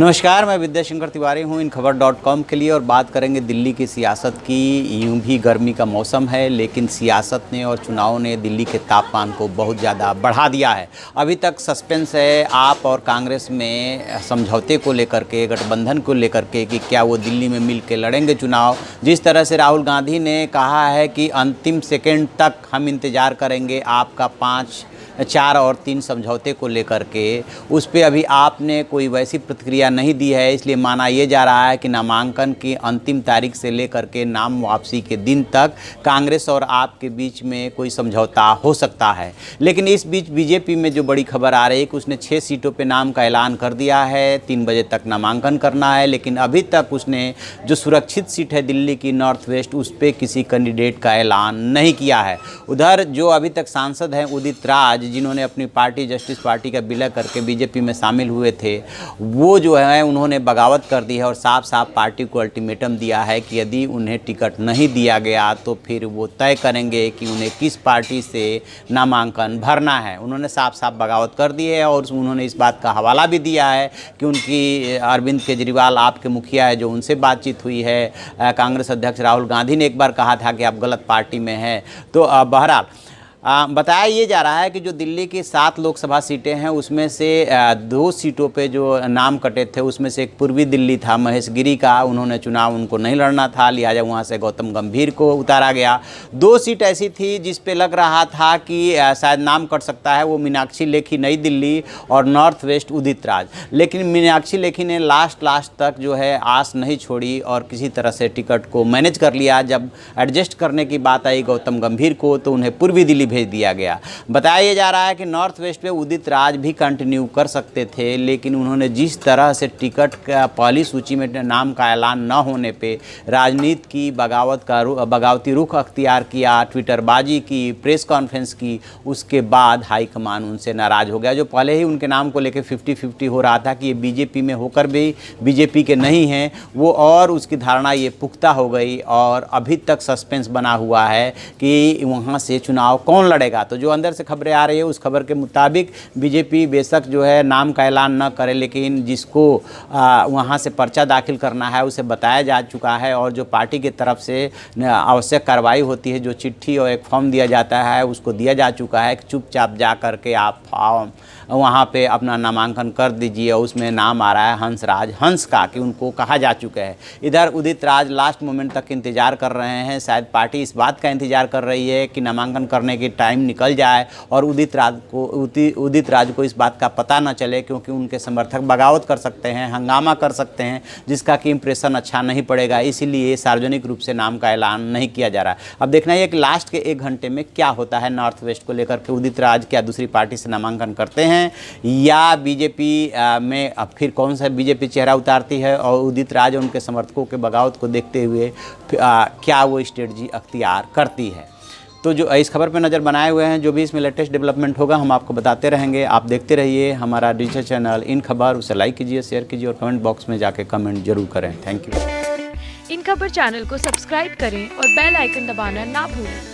नमस्कार, मैं विद्याशंकर तिवारी हूँ इन खबर.com के लिए और बात करेंगे दिल्ली की सियासत की। यूं भी गर्मी का मौसम है, लेकिन सियासत ने और चुनाव ने दिल्ली के तापमान को बहुत ज़्यादा बढ़ा दिया है। अभी तक सस्पेंस है आप और कांग्रेस में समझौते को लेकर के, गठबंधन को लेकर के कि क्या वो दिल्ली में मिल के लड़ेंगे चुनाव। जिस तरह से राहुल गांधी ने कहा है कि अंतिम सेकेंड तक हम इंतज़ार करेंगे आपका 5, 4 और 3 समझौते को लेकर के, उस पे अभी आपने कोई वैसी प्रतिक्रिया नहीं दी है। इसलिए माना ये जा रहा है कि नामांकन की अंतिम तारीख से लेकर के नाम वापसी के दिन तक कांग्रेस और आपके बीच में कोई समझौता हो सकता है। लेकिन इस बीच बीजेपी में जो बड़ी खबर आ रही है कि उसने 6 सीटों पे नाम का ऐलान कर दिया है, 3 बजे तक नामांकन करना है। लेकिन अभी तक उसने जो सुरक्षित सीट है दिल्ली की नॉर्थ वेस्ट, उस पर किसी कैंडिडेट का ऐलान नहीं किया है। उधर जो अभी तक सांसद हैं उदित राज, जिन्होंने अपनी पार्टी जस्टिस पार्टी का विलय करके बीजेपी में शामिल हुए थे, वो जो है उन्होंने बगावत कर दी है और साफ साफ पार्टी को अल्टीमेटम दिया है कि यदि उन्हें टिकट नहीं दिया गया तो फिर वो तय करेंगे कि उन्हें किस पार्टी से नामांकन भरना है। उन्होंने साफ साफ बगावत कर दी है और उन्होंने इस बात का हवाला भी दिया है कि उनकी अरविंद केजरीवाल आपके मुखिया है, जो उनसे बातचीत हुई है। कांग्रेस अध्यक्ष राहुल गांधी ने एक बार कहा था कि आप गलत पार्टी में हैं। तो बहरहाल बताया ये जा रहा है कि जो दिल्ली की 7 लोकसभा सीटें हैं उसमें से 2 सीटों पे जो नाम कटे थे, उसमें से एक पूर्वी दिल्ली था, महेश गिरी का। उन्होंने चुनाव, उनको नहीं लड़ना था, लिहाजा वहाँ से गौतम गंभीर को उतारा गया। 2 सीट ऐसी थी जिस पे लग रहा था कि शायद नाम कट सकता है, वो मीनाक्षी लेखी नई दिल्ली और नॉर्थ वेस्ट उदित राज। लेकिन मीनाक्षी लेखी ने लास्ट तक जो है आस नहीं छोड़ी और किसी तरह से टिकट को मैनेज कर लिया। जब एडजस्ट करने की बात आई गौतम गंभीर को, तो उन्हें पूर्वी दिल्ली भेज दिया गया। बताया जा रहा है कि नॉर्थ वेस्ट में उदित राज भी कंटिन्यू कर सकते थे, लेकिन उन्होंने जिस तरह से टिकट का पहली सूची में नाम का ऐलान न होने पे राजनीति की बगावती रुख अख्तियार किया, ट्विटरबाजी की, प्रेस कॉन्फ्रेंस की, उसके बाद हाईकमान उनसे नाराज़ हो गया। जो पहले ही उनके नाम को लेकर 50-50 हो रहा था कि ये बीजेपी में होकर भी बीजेपी के नहीं हैं, वो और उसकी धारणा ये पुख्ता हो गई और अभी तक सस्पेंस बना हुआ है कि वहाँ से चुनाव कौन लड़ेगा। तो जो अंदर से खबरें आ रही है, उस खबर के मुताबिक बीजेपी बेशक जो है नाम का ऐलान न करे, लेकिन जिसको वहाँ से पर्चा दाखिल करना है उसे बताया जा चुका है और जो पार्टी की तरफ से आवश्यक कार्रवाई होती है, जो चिट्ठी और एक फॉर्म दिया जाता है, उसको दिया जा चुका है कि चुपचाप जा कर के आप फॉर्म वहाँ पे अपना नामांकन कर दीजिए। उसमें नाम आ रहा है हंसराज हंस का, कि उनको कहा जा चुका है। इधर उदित राज लास्ट मोमेंट तक इंतज़ार कर रहे हैं। शायद पार्टी इस बात का इंतज़ार कर रही है कि नामांकन करने की टाइम निकल जाए और उदित राज को इस बात का पता न चले, क्योंकि उनके समर्थक बगावत कर सकते हैं, हंगामा कर सकते हैं, जिसका कि इंप्रेशन अच्छा नहीं पड़ेगा। इसीलिए सार्वजनिक रूप से नाम का ऐलान नहीं किया जा रहा। अब देखना है कि लास्ट के 1 घंटे में क्या होता है नॉर्थ वेस्ट को लेकर के। उदित राज क्या दूसरी पार्टी से नामांकन करते हैं या बीजेपी में अब फिर कौन सा बीजेपी चेहरा उतारती है और उदित राज और उनके समर्थकों के बगावत को देखते हुए क्या वो स्ट्रेटजी अख्तियार करती है। तो जो इस खबर पर नज़र बनाए हुए हैं, जो भी इसमें लेटेस्ट डेवलपमेंट होगा हम आपको बताते रहेंगे। आप देखते रहिए हमारा डिजिटल चैनल इन खबर। उसे लाइक कीजिए, शेयर कीजिए और कमेंट बॉक्स में जाके कमेंट जरूर करें। Thank you. इन खबर चैनल को सब्सक्राइब करें और बेल आइकन दबाना ना भूलें।